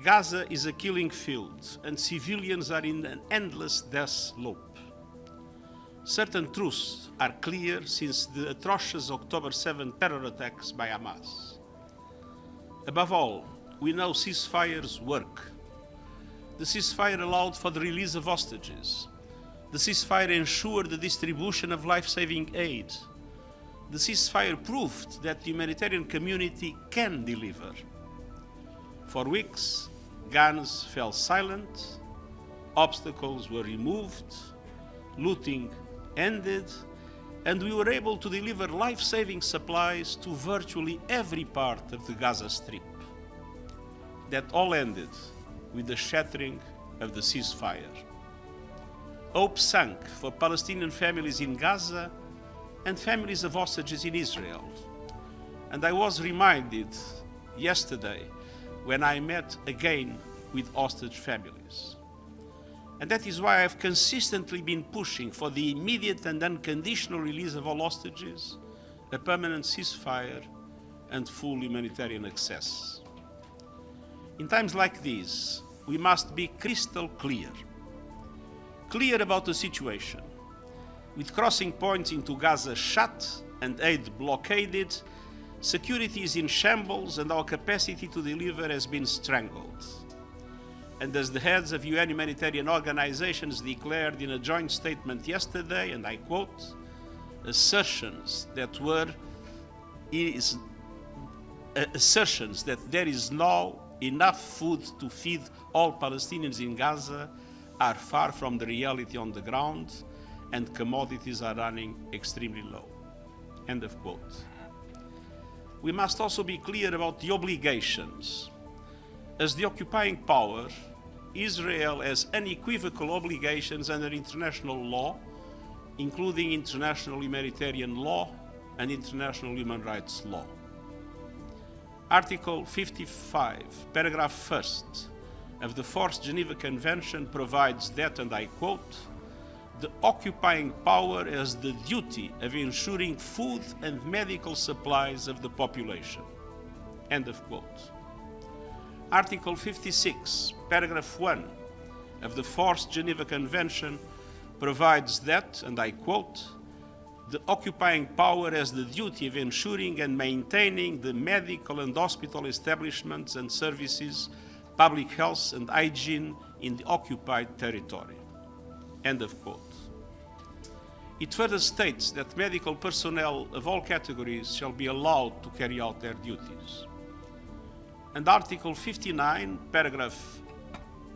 Gaza is a killing field, and civilians are in an endless death loop. Certain truths are clear since the atrocious October 7 terror attacks by Hamas. Above all, we know ceasefires work. The ceasefire allowed for the release of hostages. The ceasefire ensured the distribution of life-saving aid. The ceasefire proved that the humanitarian community can deliver. For weeks, guns fell silent, obstacles were removed, looting ended, and we were able to deliver life-saving supplies to virtually every part of the Gaza Strip. That all ended with the shattering of the ceasefire. Hope sank for Palestinian families in Gaza and families of hostages in Israel. And I was reminded yesterday when I met again with hostage families. And that is why I've consistently been pushing for the immediate and unconditional release of all hostages, a permanent ceasefire, and full humanitarian access. In times like these, we must be crystal clear about the situation. With crossing points into Gaza shut and aid blockaded, security is in shambles and our capacity to deliver has been strangled. And as the heads of UN humanitarian organizations declared in a joint statement yesterday, and I quote, assertions that there is now enough food to feed all Palestinians in Gaza are far from the reality on the ground, and commodities are running extremely low. End of quote. We must also be clear about the obligations. As the occupying power, Israel has unequivocal obligations under international law, including international humanitarian law and international human rights law. Article 55, paragraph 1st of the Fourth Geneva Convention provides that, and I quote, the occupying power has the duty of ensuring food and medical supplies of the population. End of quote. Article 56, paragraph 1 of the Fourth Geneva Convention provides that, and I quote, the occupying power has the duty of ensuring and maintaining the medical and hospital establishments and services, public health and hygiene in the occupied territory. End of quote. It further states that medical personnel of all categories shall be allowed to carry out their duties. And Article 59, paragraph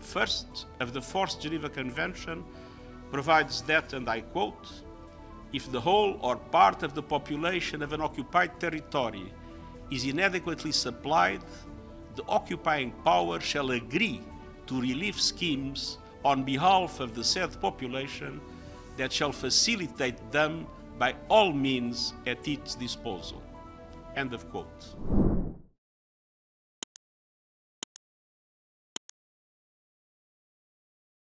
1st of the Fourth Geneva Convention provides that, and I quote, if the whole or part of the population of an occupied territory is inadequately supplied, the occupying power shall agree to relief schemes on behalf of the said population that shall facilitate them by all means at its disposal. End of quote.